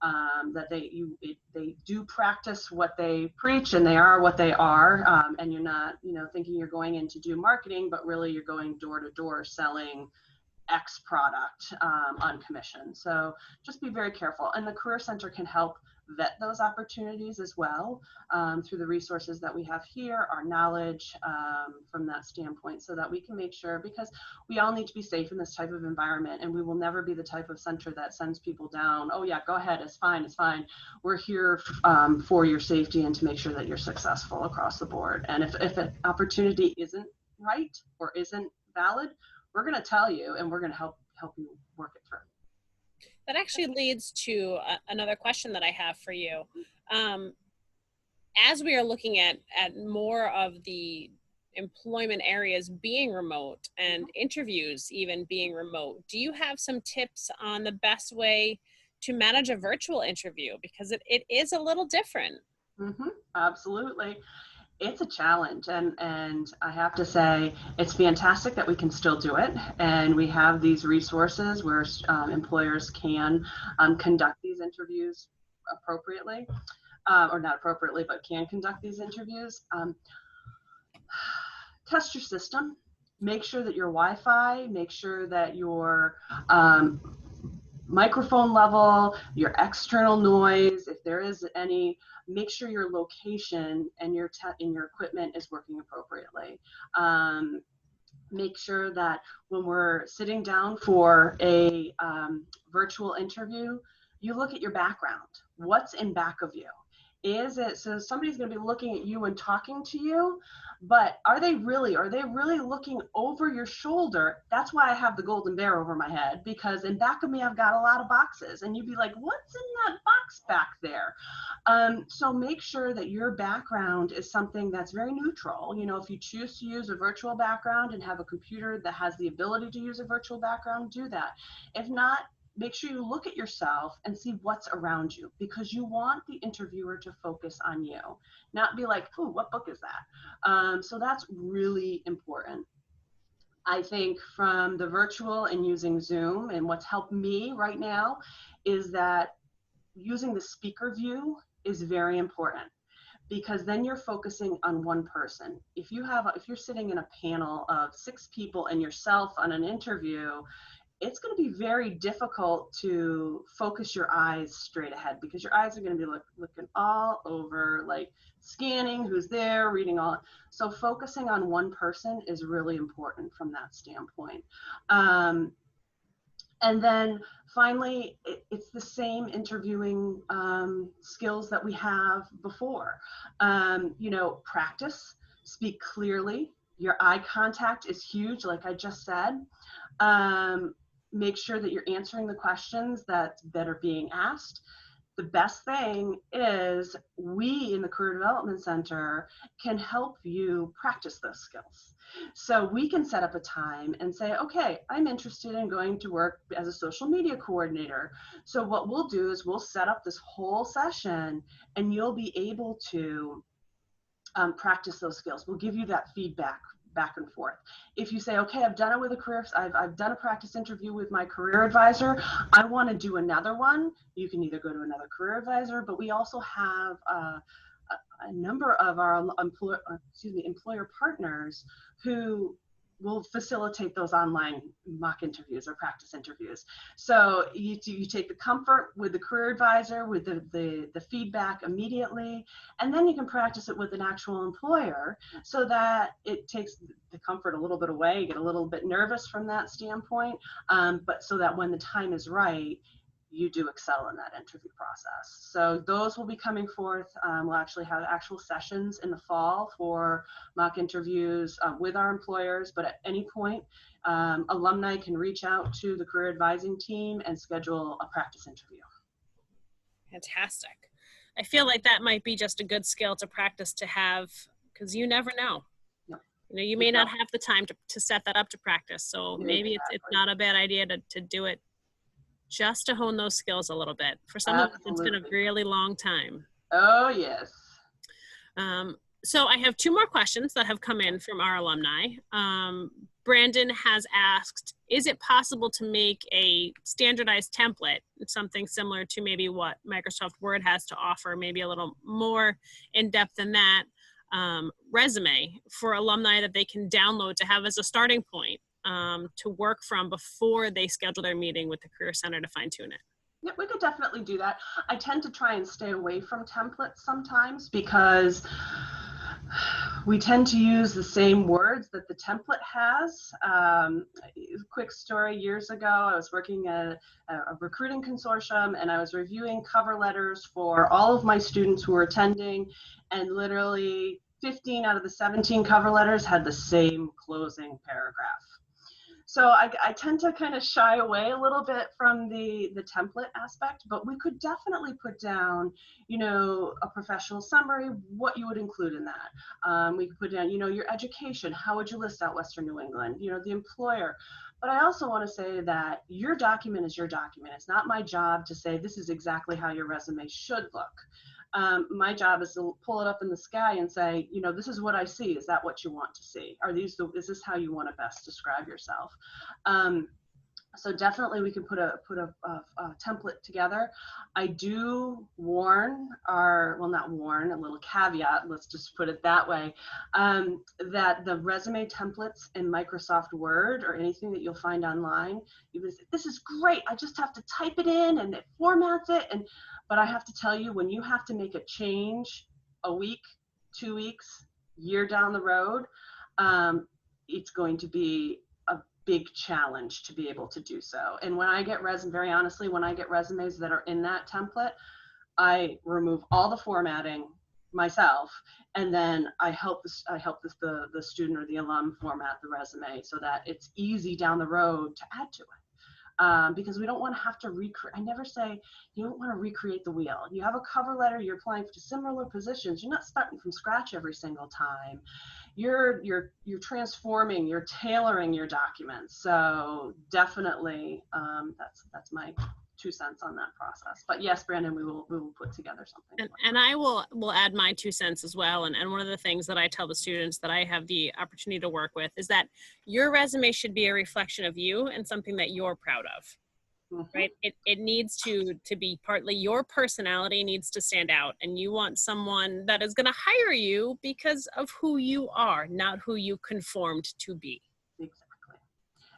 that they do practice what they preach and they are what they are, and you're not, thinking you're going in to do marketing, but really you're going door to door selling X product on commission. So just be very careful. And the Career Center can help vet those opportunities as well, through the resources that we have here, our knowledge from that standpoint, so that we can make sure, because we all need to be safe in this type of environment, and we will never be the type of center that sends people down. Oh yeah, go ahead, it's fine, it's fine. We're here for your safety and to make sure that you're successful across the board. And if an opportunity isn't right or isn't valid, we're going to tell you, and we're going to help you work it through. That actually leads to another question that I have for you. As we are looking at more of the employment areas being remote and interviews even being remote, do you have some tips on the best way to manage a virtual interview? Because it is a little different. Mm-hmm, absolutely. It's a challenge, and I have to say it's fantastic that we can still do it, and we have these resources where employers can conduct these interviews appropriately, or not appropriately, but can conduct these interviews. Test your system, make sure that your Wi-Fi, make sure that your microphone level, your external noise, if there is any, make sure your location and your equipment is working appropriately. Make sure that when we're sitting down for a virtual interview, you look at your background. What's in back of you? Is it, so somebody's going to be looking at you and talking to you, but are they really looking over your shoulder? That's why I have the golden bear over my head, because in back of me I've got a lot of boxes, and you'd be like, what's in that box back there? So make sure that your background is something that's very neutral. If you choose to use a virtual background and have a computer that has the ability to use a virtual background, do that. If not, make sure you look at yourself and see what's around you, because you want the interviewer to focus on you, not be like, oh, what book is that? So that's really important. I think from the virtual and using Zoom, and what's helped me right now is that using the speaker view is very important, because then you're focusing on one person. If you're sitting in a panel of 6 people and yourself on an interview, it's going to be very difficult to focus your eyes straight ahead, because your eyes are going to be looking all over, like scanning who's there, reading all. So focusing on one person is really important from that standpoint. And then finally, it's the same interviewing skills that we have before. Practice, speak clearly. Your eye contact is huge, like I just said. Make sure that you're answering the questions that are being asked. The best thing is we in the Career Development Center can help you practice those skills. So we can set up a time and say, okay, I'm interested in going to work as a social media coordinator. So what we'll do is we'll set up this whole session, and you'll be able to practice those skills. We'll give you that feedback back and forth. If you say, okay, I've done it with I've done a practice interview with my career advisor, I want to do another one, you can either go to another career advisor, but we also have a number of our employer partners who we'll facilitate those online mock interviews or practice interviews. So you take the comfort with the career advisor, with the feedback immediately, and then you can practice it with an actual employer so that it takes the comfort a little bit away. You get a little bit nervous from that standpoint, but so that when the time is right, you do excel in that interview process. So those will be coming forth. We'll actually have actual sessions in the fall for mock interviews with our employers, but at any point, alumni can reach out to the career advising team and schedule a practice interview. Fantastic. I feel like that might be just a good skill to practice to have, because you never know. No. You know, you may not have the time to set that up to practice. So maybe it's not a bad idea to do it just to hone those skills a little bit. For some of us, it's been a really long time. Oh, yes. So I have two more questions that have come in from our alumni. Brandon has asked, is it possible to make a standardized template, something similar to maybe what Microsoft Word has to offer, maybe a little more in depth than that, resume for alumni that they can download to have as a starting point to work from before they schedule their meeting with the Career Center to fine tune it? Yeah, we could definitely do that. I tend to try and stay away from templates sometimes because we tend to use the same words that the template has. Quick story, years ago, I was working at a recruiting consortium and I was reviewing cover letters for all of my students who were attending, and literally 15 out of the 17 cover letters had the same closing paragraph. So I tend to kind of shy away a little bit from the template aspect, but we could definitely put down, you know, a professional summary, what you would include in that. We could put down, you know, your education, how would you list out Western New England, you know, the employer. But I also want to say that your document is your document. It's not my job to say this is exactly how your resume should look. My job is to pull it up in the sky and say, you know, this is what I see. Is that what you want to see? Is this how you want to best describe yourself? So definitely we can put a template together. I do warn not warn, a little caveat, let's just put it that way, that the resume templates in Microsoft Word or anything that you'll find online, this is great. I just have to type it in and it formats it. But I have to tell you, when you have to make a change a week, 2 weeks, year down the road, it's going to be a big challenge to be able to do so. And when I get very honestly, when I get resumes that are in that template, I remove all the formatting myself, and then I help the student or the alum format the resume so that it's easy down the road to add to it. Because we don't want to have to recreate. I never say you don't want to recreate the wheel. You have a cover letter, you're applying for similar positions. You're not starting from scratch every single time. You're transforming, you're tailoring your documents. So definitely, that's my 2 cents on that process. But yes, Brandon, we will put together something. And I will add my 2 cents as well. And one of the things that I tell the students that I have the opportunity to work with is that your resume should be a reflection of you and something that you're proud of. Mm-hmm. Right? It needs to be partly your personality needs to stand out, and you want someone that is going to hire you because of who you are, not who you conformed to be. Exactly.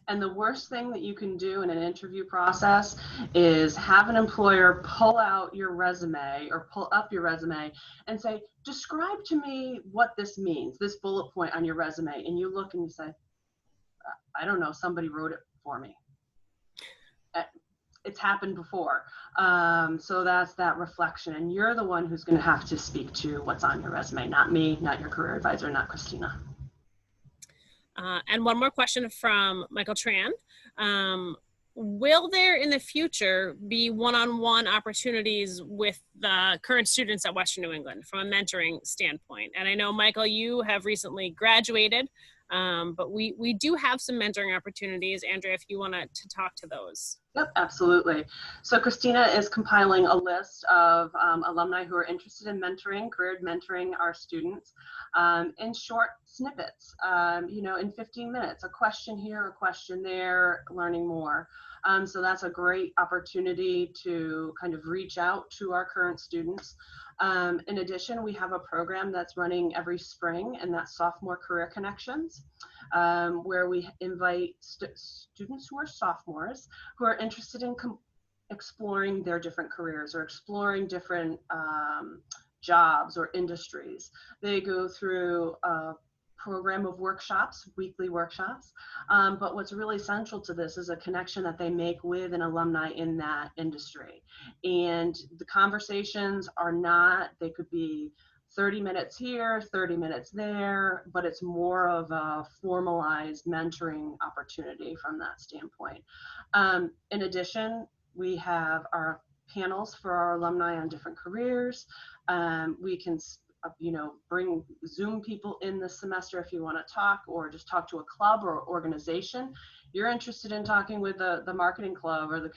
And the worst thing that you can do in an interview process is have an employer pull out your resume or pull up your resume and say, describe to me what this means, this bullet point on your resume. And you look and you say, I don't know, somebody wrote it for me. It's happened before. So that's that reflection. And you're the one who's going to have to speak to what's on your resume, not me, not your career advisor, not Christina. And one more question from Michael Tran. Will there in the future be one-on-one opportunities with the current students at Western New England from a mentoring standpoint? And I know, Michael, you have recently graduated, but we do have some mentoring opportunities. Andrea, if you want to talk to those. Yep, absolutely. So Christina is compiling a list of alumni who are interested in mentoring, career mentoring our students in short snippets, in 15 minutes, a question here, a question there, learning more. So that's a great opportunity to kind of reach out to our current students. In addition, we have a program that's running every spring, and that's Sophomore Career Connections, where we invite students who are sophomores who are interested in exploring their different careers or exploring different jobs or industries. They go through a program of workshops, weekly workshops, but what's really central to this is a connection that they make with an alumni in that industry. And the conversations are not, they could be 30 minutes here, 30 minutes there, but it's more of a formalized mentoring opportunity from that standpoint. In addition, we have our panels for our alumni on different careers. We can bring Zoom people in this semester if you want to talk, or just talk to a club or organization. You're interested in talking with the marketing club or the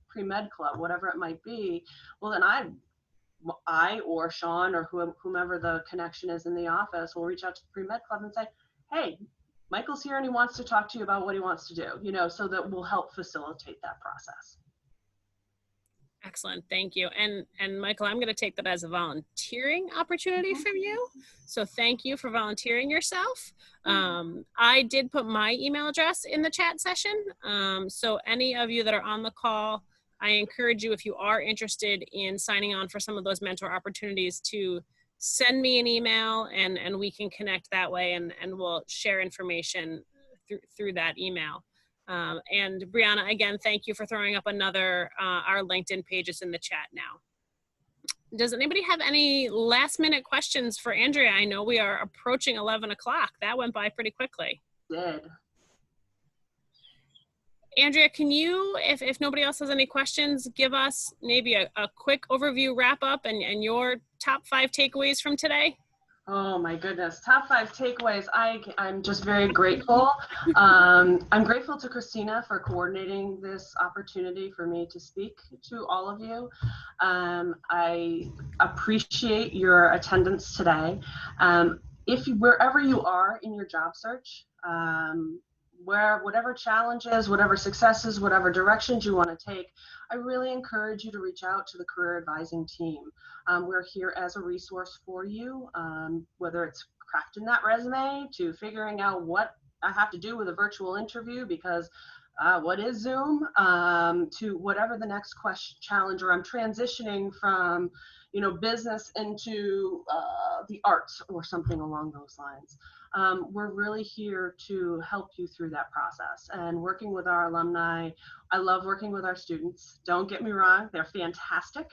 pre-med club, whatever it might be. Well, then I or Sean or whomever the connection is in the office will reach out to the pre-med club and say, hey, Michael's here and he wants to talk to you about what he wants to do, so that will help facilitate that process. Excellent, thank you. And Michael, I'm going to take that as a volunteering opportunity from you. So thank you for volunteering yourself. I did put my email address in the chat session. So any of you that are on the call, I encourage you, if you are interested in signing on for some of those mentor opportunities, to send me an email and we can connect that way, and we'll share information through that email. And Brianna, again, thank you for throwing up another, our LinkedIn page is in the chat now. Does anybody have any last minute questions for Andrea? I know we are approaching 11 o'clock. That went by pretty quickly. Did. Andrea, can you, if nobody else has any questions, give us maybe a quick overview wrap up and your top 5 takeaways from today? Oh my goodness, top 5 takeaways. I'm just very grateful. I'm grateful to Christina for coordinating this opportunity for me to speak to all of you. I appreciate your attendance today. Wherever you are in your job search, whatever challenges, whatever successes, whatever directions you want to take, I really encourage you to reach out to the career advising team. We're here as a resource for you, whether it's crafting that resume to figuring out what I have to do with a virtual interview because what is Zoom, to whatever the next challenge, or I'm transitioning from business into the arts or something along those lines. We're really here to help you through that process and working with our alumni. I love working with our students. Don't get me wrong, they're fantastic.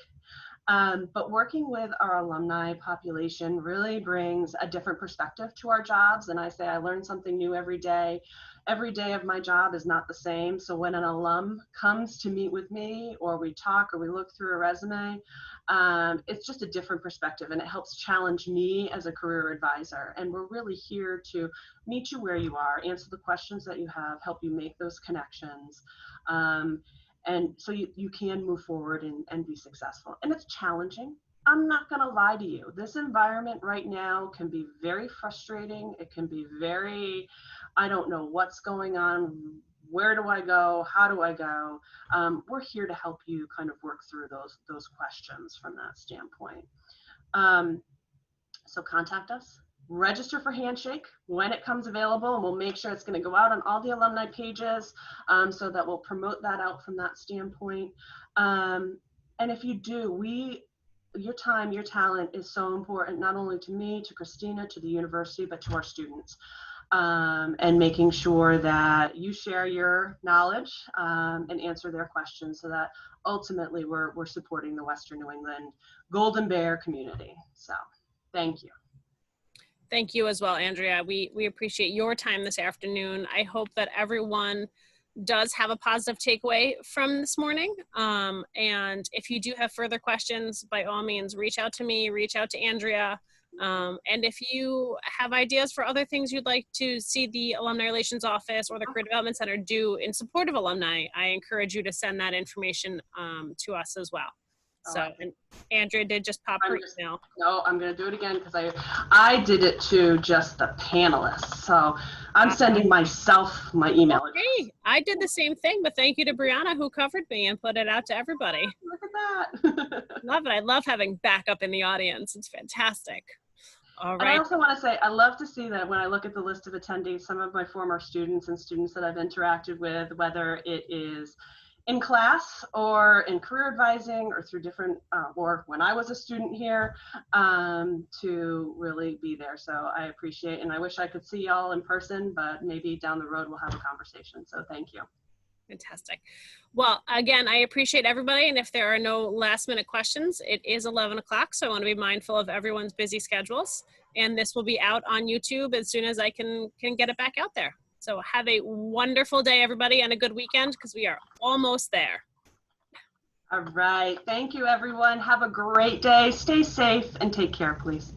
But working with our alumni population really brings a different perspective to our jobs. And I say I learn something new every day. Every day of my job is not the same. So when an alum comes to meet with me, or we talk, or we look through a resume, it's just a different perspective, and it helps challenge me as a career advisor. And we're really here to meet you where you are, answer the questions that you have, help you make those connections. And so you can move forward and be successful. And it's challenging. I'm not going to lie to you. This environment right now can be very frustrating. It can be very, I don't know what's going on. Where do I go? How do I go? We're here to help you kind of work through those questions from that standpoint. So contact us. Register for Handshake when it comes available, and we'll make sure it's going to go out on all the alumni pages, so that we'll promote that out from that standpoint. And if you do, your time, your talent is so important, not only to me, to Christina, to the university, but to our students. And making sure that you share your knowledge and answer their questions, so that ultimately we're supporting the Western New England Golden Bear community. So thank you. Thank you as well, Andrea. We appreciate your time this afternoon. I hope that everyone does have a positive takeaway from this morning. And if you do have further questions, by all means, reach out to me, reach out to Andrea. And if you have ideas for other things you'd like to see the Alumni Relations Office or the Career Development Center do in support of alumni, I encourage you to send that information to us as well. So, and Andrea did just pop her email. No, I'm going to do it again because I did it to just the panelists. So I'm sending myself my email address. Hey, I did the same thing, but thank you to Brianna who covered me and put it out to everybody. Look at that. Love it. I love having backup in the audience. It's fantastic. All right. And I also want to say, I love to see that when I look at the list of attendees, some of my former students and students that I've interacted with, whether it is in class or in career advising or through different, or when I was a student here, to really be there. So I appreciate, and I wish I could see y'all in person, but maybe down the road we'll have a conversation. So thank you. Fantastic. Well, again, I appreciate everybody. And if there are no last minute questions, it is 11 o'clock. So I want to be mindful of everyone's busy schedules. And this will be out on YouTube as soon as I can get it back out there. So have a wonderful day, everybody, and a good weekend because we are almost there. All right. Thank you, everyone. Have a great day. Stay safe and take care, please.